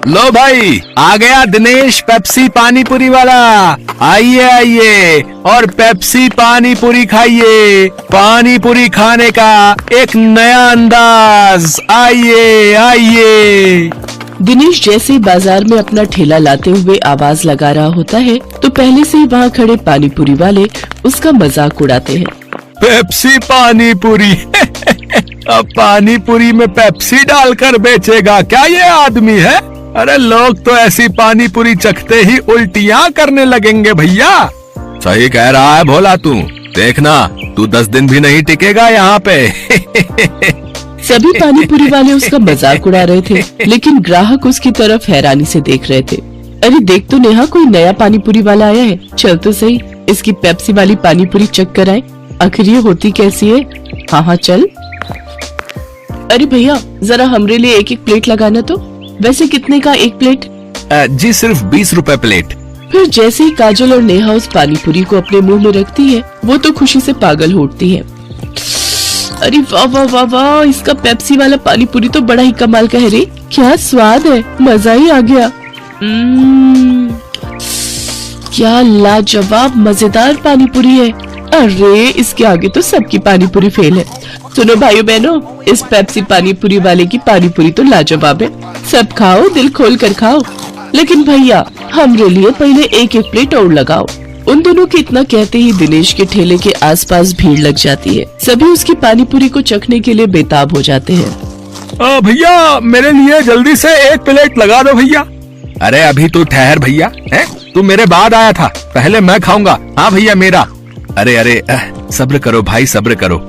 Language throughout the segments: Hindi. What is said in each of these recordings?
लो भाई, आ गया दिनेश पेप्सी पानी पूरी वाला। आइए आइए और पेप्सी पानी पूरी खाइए। पानी पूरी खाने का एक नया अंदाज। आइए आइए। दिनेश जैसे ही बाजार में अपना ठेला लाते हुए आवाज लगा रहा होता है तो पहले से ही वहाँ खड़े पानी पूरी वाले उसका मजाक उड़ाते हैं। पेप्सी पानी पूरी अब पानी पूरी में पेप्सी डालकर बेचेगा क्या ये आदमी है? अरे लोग तो ऐसी पानी पूरी चखते ही उल्टियाँ करने लगेंगे भैया। सही कह रहा है भोला तू। देखना तू 10 दिन भी नहीं टिकेगा यहाँ पे। सभी पानी पूरी वाले उसका मजाक उड़ा रहे थे, लेकिन ग्राहक उसकी तरफ हैरानी से देख रहे थे। अरे देख तो नेहा, कोई नया पानी पूरी वाला आया है। चल तो सही, इसकी पेप्सी वाली पानी पूरी चख कर आए, आखिर ये होती कैसी है। हाँ हाँ चल। अरे भैया जरा हमरे लिए एक एक प्लेट लगाना तो। वैसे कितने का एक प्लेट? जी सिर्फ 20 रुपए प्लेट। फिर जैसे ही काजल और नेहा उस पानी पूरी को अपने मुंह में रखती है, वो तो खुशी से पागल हो उठती है। अरे वाह वाह वाह वाह, इसका पेप्सी वाला पानी पूरी तो बड़ा ही कमाल का है रे। क्या स्वाद है, मजा ही आ गया। क्या लाजवाब मजेदार पानी पूरी है। अरे इसके आगे तो सबकी पानी पूरी फेल है। सुनो भाइयों बहनों, इस पेप्सी पानी पूरी वाले की पानी पूरी तो लाजवाब है। सब खाओ, दिल खोल कर खाओ, लेकिन भैया हमरे लिए पहले एक एक प्लेट और लगाओ। उन दोनों के इतना कहते ही दिनेश के ठेले के आसपास भीड़ लग जाती है। सभी उसकी पानी पूरी को चखने के लिए बेताब हो जाते हैं। भैया मेरे लिए जल्दी से एक प्लेट लगा दो भैया। अरे अभी तू ठहर भैया, है तू मेरे बाद आया था, पहले मैं खाऊंगा। हाँ भैया मेरा। अरे सब्र करो भाई, सब्र करो।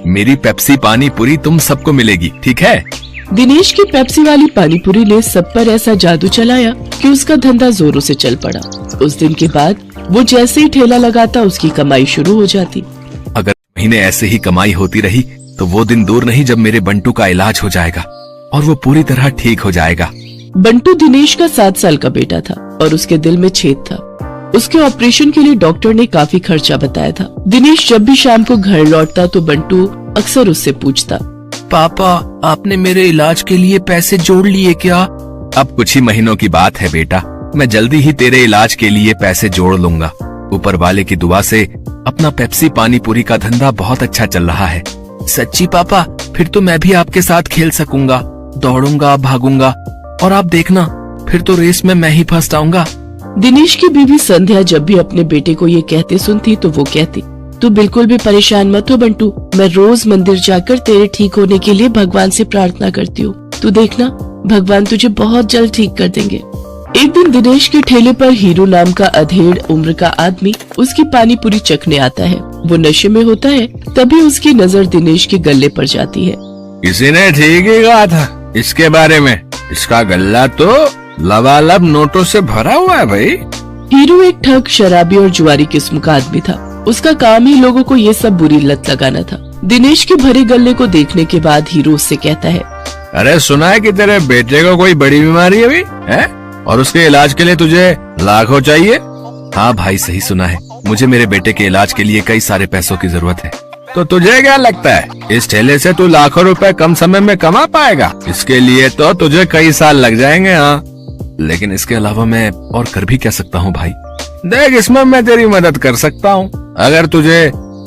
मेरी पेप्सी पानी पूरी तुम सबको मिलेगी, ठीक है? दिनेश की पेप्सी वाली पानी पूरी ने सब पर ऐसा जादू चलाया कि उसका धंधा जोरों से चल पड़ा। उस दिन के बाद वो जैसे ही ठेला लगाता उसकी कमाई शुरू हो जाती। अगर महीने ऐसे ही कमाई होती रही तो वो दिन दूर नहीं जब मेरे बंटू का इलाज हो जाएगा और वो पूरी तरह ठीक हो जाएगा। बंटू दिनेश का 7 साल का बेटा था और उसके दिल में छेद था। उसके ऑपरेशन के लिए डॉक्टर ने काफी खर्चा बताया था। दिनेश जब भी शाम को घर लौटता तो बंटू अक्सर उससे पूछता, पापा आपने मेरे इलाज के लिए पैसे जोड़ लिए क्या? अब कुछ ही महीनों की बात है बेटा, मैं जल्दी ही तेरे इलाज के लिए पैसे जोड़ लूंगा। ऊपर वाले की दुआ से अपना पेप्सी पानी पूरी का धंधा बहुत अच्छा चल रहा है। सच्ची पापा? फिर तो मैं भी आपके साथ खेल सकूंगा, दौड़ूंगा, भागूंगा और आप देखना फिर तो रेस में मैं ही फर्स्ट आऊंगा। दिनेश की बीवी संध्या जब भी अपने बेटे को ये कहते सुनती तो वो कहती, तू बिल्कुल भी परेशान मत हो बंटू, मैं रोज मंदिर जाकर तेरे ठीक होने के लिए भगवान से प्रार्थना करती हूँ। तू देखना भगवान तुझे बहुत जल्द ठीक कर देंगे। एक दिन दिनेश के ठेले पर हीरू नाम का अधेड़ उम्र का आदमी उसकी पानी पूरी चखने आता है। वो नशे में होता है, तभी उसकी नजर दिनेश के गले पर जाती है। किसी ने ठीक ही कहा था इसके बारे में, इसका गल्ला तो लबालब नोटों से भरा हुआ है भाई। हीरू एक ठग, शराबी और जुआरी किस्म का आदमी था। उसका काम ही लोगों को ये सब बुरी लत लगाना था। दिनेश के भरे गले को देखने के बाद हीरू उससे कहता है, अरे सुना है कि तेरे बेटे को कोई बड़ी बीमारी है, है? और उसके इलाज के लिए तुझे लाखों चाहिए? हाँ भाई सही सुना है, मुझे मेरे बेटे के इलाज के लिए कई सारे पैसों की जरूरत है। तो तुझे क्या लगता है इस ठेले से तू लाखों रुपए कम समय में कमा पाएगा? इसके लिए तो तुझे कई साल लग जाएंगे। हाँ लेकिन इसके अलावा मैं और कर भी क्या सकता हूँ भाई? देख इसमें मैं तेरी मदद कर सकता हूँ। अगर तुझे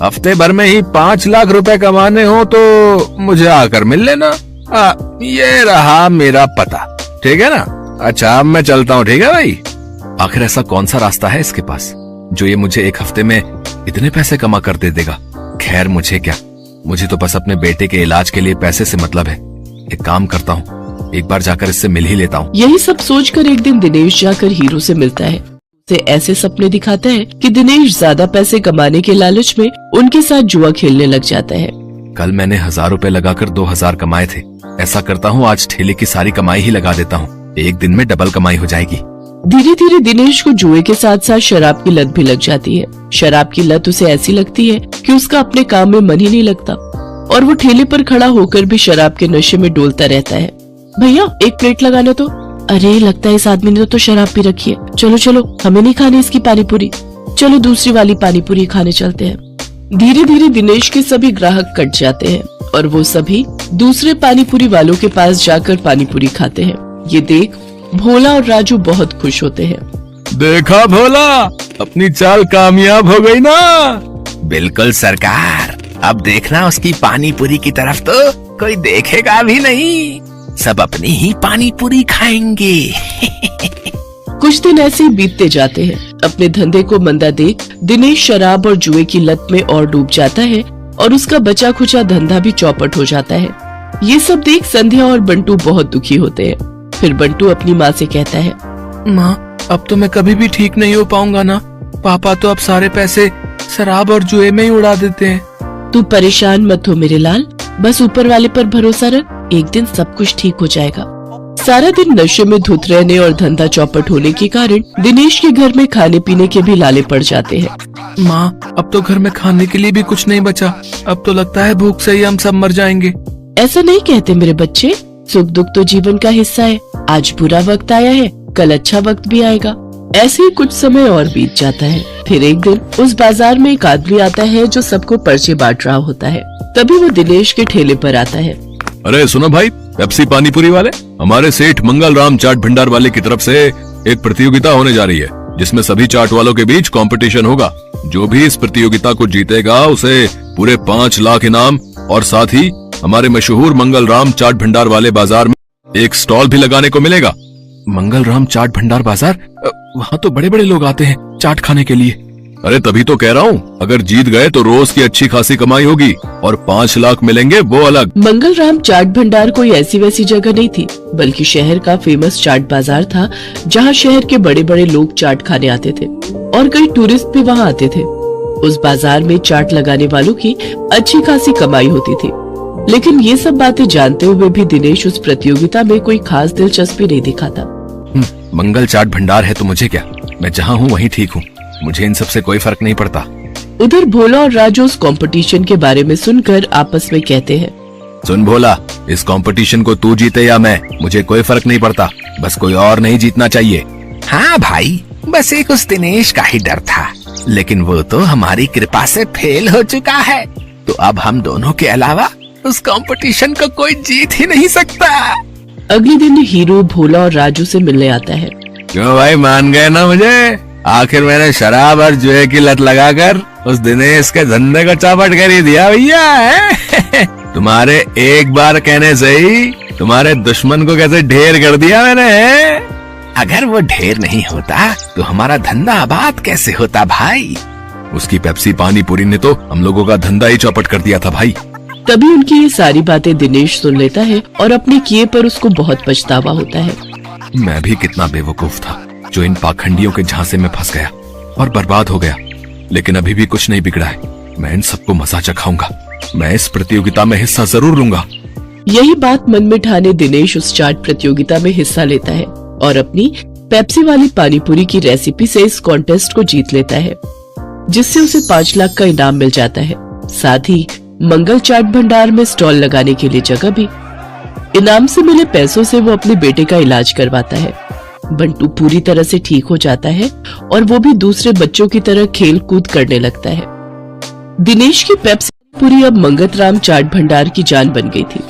हफ्ते भर में ही 5 लाख रुपए कमाने हो तो मुझे आकर मिल लेना। ये रहा मेरा पता, ठीक है ना? अच्छा अब मैं चलता हूँ, ठीक है भाई? आखिर ऐसा कौन सा रास्ता है इसके पास जो ये मुझे एक हफ्ते में इतने पैसे कमा कर दे देगा? खैर मुझे क्या, मुझे तो बस अपने बेटे के इलाज के लिए पैसे से मतलब है। एक काम करता हूँ, एक बार जाकर इससे मिल ही लेता हूँ। यही सब सोचकर एक दिन दिनेश जाकर हीरू से मिलता है। उसे ऐसे सपने दिखाता है कि दिनेश ज्यादा पैसे कमाने के लालच में उनके साथ जुआ खेलने लग जाता है। कल मैंने 1000 रुपए लगाकर 2000 कमाए थे। ऐसा करता हूँ आज ठेले की सारी कमाई ही लगा देता हूँ, एक दिन में डबल कमाई हो जाएगी। धीरे धीरे दिनेश को जुए के साथ साथ शराब की लत भी लग जाती है। शराब की लत उसे ऐसी लगती है कि उसका अपने काम में मन ही नहीं लगता और वो ठेले पर खड़ा होकर भी शराब के नशे में डोलता रहता है। भैया एक प्लेट लगाना तो। अरे लगता है इस आदमी ने तो शराब पी रखी है। चलो चलो हमें नहीं खानी इसकी पानी पूरी, चलो दूसरी वाली पानी पूरी खाने चलते हैं। धीरे धीरे दिनेश के सभी ग्राहक कट जाते हैं। और वो सभी दूसरे पानीपुरी वालों के पास जाकर पानीपुरी खाते हैं। ये देख भोला और राजू बहुत खुश होते हैं। देखा भोला, अपनी चाल कामयाब हो गई ना। बिल्कुल सरकार, अब देखना उसकी पानीपुरी की तरफ तो कोई देखेगा भी नहीं, सब अपनी ही पानीपुरी खाएंगे। कुछ दिन ऐसे ही बीतते जाते हैं। अपने धंधे को मंदा देख दिनेश शराब और जुए की लत में और डूब जाता है और उसका बचा खुचा धंधा भी चौपट हो जाता है। ये सब देख संध्या और बंटू बहुत दुखी होते हैं। फिर बंटू अपनी माँ से कहता है, माँ, अब तो मैं कभी भी ठीक नहीं हो पाऊंगा ना। पापा तो अब सारे पैसे शराब और जुए में ही उड़ा देते हैं। तू परेशान मत हो मेरे लाल, बस ऊपर वाले पर भरोसा रख, एक दिन सब कुछ ठीक हो जाएगा। सारा दिन नशे में धुत रहने और धंधा चौपट होने के कारण दिनेश के घर में खाने पीने के भी लाले पड़ जाते हैं। माँ, अब तो घर में खाने के लिए भी कुछ नहीं बचा। अब तो लगता है भूख से ही हम सब मर जाएंगे। ऐसा नहीं कहते मेरे बच्चे, सुख दुख तो जीवन का हिस्सा है। आज बुरा वक्त आया है, कल अच्छा वक्त भी आएगा। ऐसे ही कुछ समय और बीत जाता है। फिर एक दिन उस बाजार में एक आदमी आता है जो सबको पर्चे बांट रहा होता है। तभी वो दिनेश के ठेले पर आता है। अरे सुनो भाई, पेप्सी पानीपुरी वाले, हमारे सेठ मंगल राम चाट भंडार वाले की तरफ से एक प्रतियोगिता होने जा रही है, जिसमें सभी चाट वालों के बीच कंपटीशन होगा। जो भी इस प्रतियोगिता को जीतेगा उसे पूरे 5 लाख इनाम और साथ ही हमारे मशहूर मंगल राम चाट भंडार वाले बाजार में एक स्टॉल भी लगाने को मिलेगा। मंगल राम चाट भंडार बाजार, वहाँ तो बड़े बड़े लोग आते हैं चाट खाने के लिए। अरे तभी तो कह रहा हूँ, अगर जीत गए तो रोज की अच्छी खासी कमाई होगी और 5 लाख मिलेंगे वो अलग। मंगल राम चाट भंडार कोई ऐसी वैसी जगह नहीं थी, बल्कि शहर का फेमस चाट बाजार था, जहाँ शहर के बड़े बड़े लोग चाट खाने आते थे और कई टूरिस्ट भी वहाँ आते थे। उस बाजार में चाट लगाने वालों की अच्छी खासी कमाई होती थी। लेकिन ये सब बातें जानते हुए भी दिनेश उस प्रतियोगिता में कोई खास दिलचस्पी नहीं दिखाता। मंगल चाट भंडार है तो मुझे क्या, मैं जहाँ हूँ वहीं ठीक हूँ, मुझे इन सब से कोई फर्क नहीं पड़ता। उधर भोला और राजू उस कंपटीशन के बारे में सुनकर आपस में कहते हैं, सुन भोला, इस कंपटीशन को तू जीते या मैं, मुझे कोई फर्क नहीं पड़ता, बस कोई और नहीं जीतना चाहिए। हाँ भाई, बस एक उस दिनेश का ही डर था, लेकिन वो तो हमारी कृपा से फेल हो चुका है, तो अब हम दोनों के अलावा उस कंपटीशन को कोई जीत ही नहीं सकता। अगले दिन हीरो भोला और राजू से मिलने आता है। क्यों भाई, मान गए ना मुझे? आखिर मैंने शराब और जुए की लत लगाकर उस दिनेश के धंधे को चौपट कर ही दिया भैया है। तुम्हारे एक बार कहने से ही तुम्हारे दुश्मन को कैसे ढेर कर दिया मैंने। अगर वो ढेर नहीं होता तो हमारा धंधा आबाद कैसे होता भाई? उसकी पेप्सी पानीपुरी ने तो हम लोगों का धंधा ही चौपट कर दिया था भाई। तभी उनकी ये सारी बातें दिनेश सुन लेता है और अपने किए पर उसको बहुत पछतावा होता है। मैं भी कितना बेवकूफ था जो इन पाखंडियों के झांसे में फंस गया और बर्बाद हो गया, लेकिन अभी भी कुछ नहीं बिगड़ा है। मैं इन सबको मजा चखाऊंगा, मैं इस प्रतियोगिता में हिस्सा जरूर लूंगा। यही बात मन में ठाने दिनेश उस चाट प्रतियोगिता में हिस्सा लेता है और अपनी पेप्सी वाली पानीपुरी की रेसिपी से इस कॉन्टेस्ट को जीत लेता है, जिससे उसे 5 लाख का इनाम मिल जाता है। साथ ही मंगल चाट भंडार में स्टॉल लगाने के लिए जगह भी। इनाम से मिले पैसों से वो अपने बेटे का इलाज करवाता है। बंटू पूरी तरह से ठीक हो जाता है और वो भी दूसरे बच्चों की तरह खेल कूद करने लगता है। दिनेश की पेप्सी पूरी अब मंगत राम चाट भंडार की जान बन गई थी।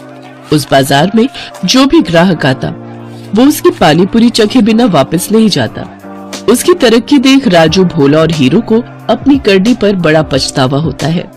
उस बाजार में जो भी ग्राहक आता वो उसकी पानीपुरी चखे बिना वापस नहीं जाता। उसकी तरक्की देख राजू, भोला और हीरो को अपनी करनी पर बड़ा पछतावा होता है।